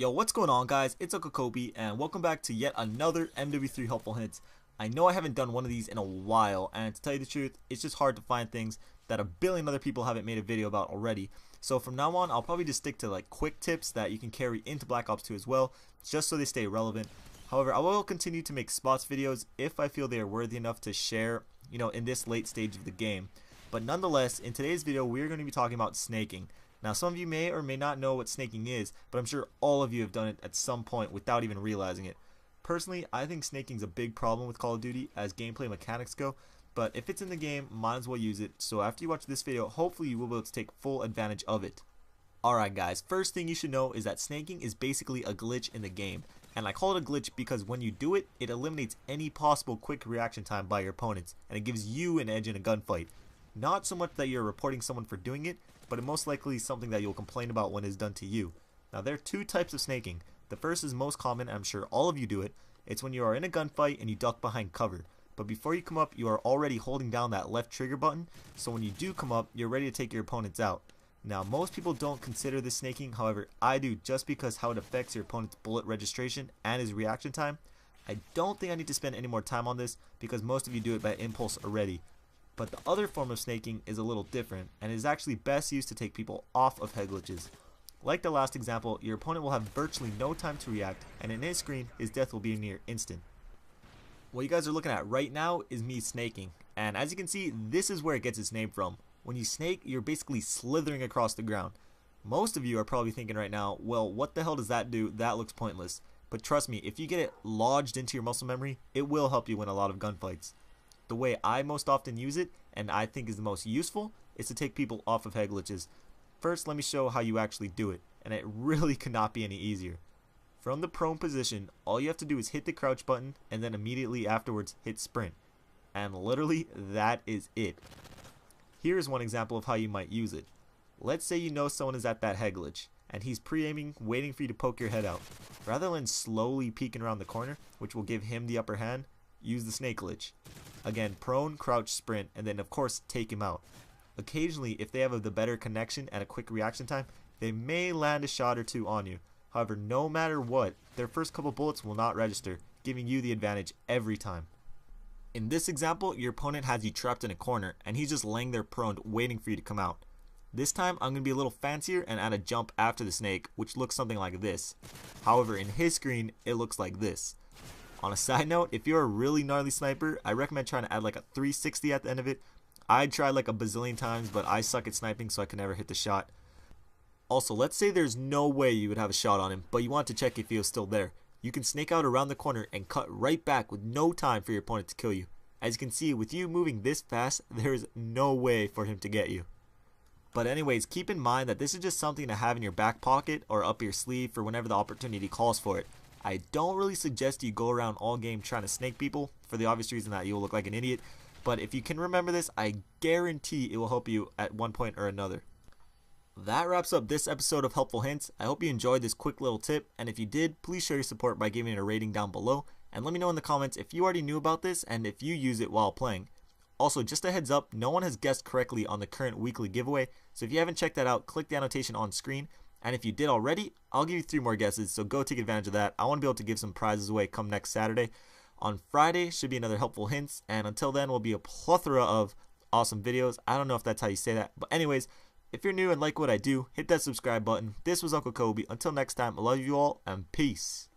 Yo, what's going on, guys? It's Uncle Kobe, and welcome back to yet another MW3 helpful hints. I know I haven't done one of these in a while, and to tell you the truth, it's just hard to find things that a billion other people haven't made a video about already. So from now on, I'll probably just stick to like quick tips that you can carry into Black Ops 2 as well, just so they stay relevant. However, I will continue to make spots videos if I feel they are worthy enough to share, in this late stage of the game. But nonetheless, in today's video, we're going to be talking about snaking. Now, some of you may or may not know what snaking is, but I'm sure all of you have done it at some point without even realizing it. Personally, I think snaking is a big problem with Call of Duty as gameplay mechanics go, but if it's in the game, might as well use it. So after you watch this video, hopefully you will be able to take full advantage of it. Alright guys, first thing you should know is that snaking is basically a glitch in the game. And I call it a glitch because when you do it, it eliminates any possible quick reaction time by your opponents, and it gives you an edge in a gunfight. Not so much that you're reporting someone for doing it, but it most likely is something that you'll complain about when it's done to you. Now, there are two types of snaking. The first is most common, and I'm sure all of you do it. It's when you are in a gunfight and you duck behind cover. But before you come up, you are already holding down that left trigger button, so when you do come up, you're ready to take your opponents out. Now, most people don't consider this snaking, however, I do, just because how it affects your opponent's bullet registration and his reaction time. I don't think I need to spend any more time on this, because most of you do it by impulse already. But the other form of snaking is a little different, and is actually best used to take people off of head glitches. Like the last example, your opponent will have virtually no time to react, and in his screen, his death will be a near instant. What you guys are looking at right now is me snaking, and as you can see, this is where it gets its name from. When you snake, you're basically slithering across the ground. Most of you are probably thinking right now, well, what the hell does that do? That looks pointless. But trust me, if you get it lodged into your muscle memory, it will help you win a lot of gunfights. The way I most often use it, and I think is the most useful, is to take people off of head glitches. First, let me show how you actually do it, and it really cannot be any easier. From the prone position, all you have to do is hit the crouch button, and then immediately afterwards hit sprint. And literally, that is it. Here's one example of how you might use it. Let's say you know someone is at that head glitch, and he's pre-aiming, waiting for you to poke your head out. Rather than slowly peeking around the corner, which will give him the upper hand, use the snake glitch. Again, prone, crouch, sprint, and then of course take him out. Occasionally, if they have the better connection and a quick reaction time, they may land a shot or two on you. However, no matter what, their first couple bullets will not register, giving you the advantage every time. In this example, your opponent has you trapped in a corner, and he's just laying there prone, waiting for you to come out. This time, I'm going to be a little fancier and add a jump after the snake, which looks something like this. However, in his screen, it looks like this. On a side note, if you're a really gnarly sniper, I recommend trying to add like a 360 at the end of it. I tried like a bazillion times, but I suck at sniping, so I can never hit the shot. Also, let's say there's no way you would have a shot on him, but you want to check if he was still there. You can snake out around the corner and cut right back with no time for your opponent to kill you. As you can see, with you moving this fast, there is no way for him to get you. But anyways, keep in mind that this is just something to have in your back pocket or up your sleeve for whenever the opportunity calls for it. I don't really suggest you go around all game trying to snake people, for the obvious reason that you'll look like an idiot, but if you can remember this, I guarantee it will help you at one point or another. That wraps up this episode of Helpful Hints. I hope you enjoyed this quick little tip, and if you did, please show your support by giving it a rating down below, and let me know in the comments if you already knew about this and if you use it while playing. Also, just a heads up, no one has guessed correctly on the current weekly giveaway, so if you haven't checked that out, click the annotation on screen. And if you did already, I'll give you 3 more guesses, so go take advantage of that. I want to be able to give some prizes away come next Saturday. On Friday should be another Helpful Hints, and until then will be a plethora of awesome videos. I don't know if that's how you say that, but anyways, if you're new and like what I do, hit that subscribe button. This was Uncle Kobe. Until next time, I love you all, and peace.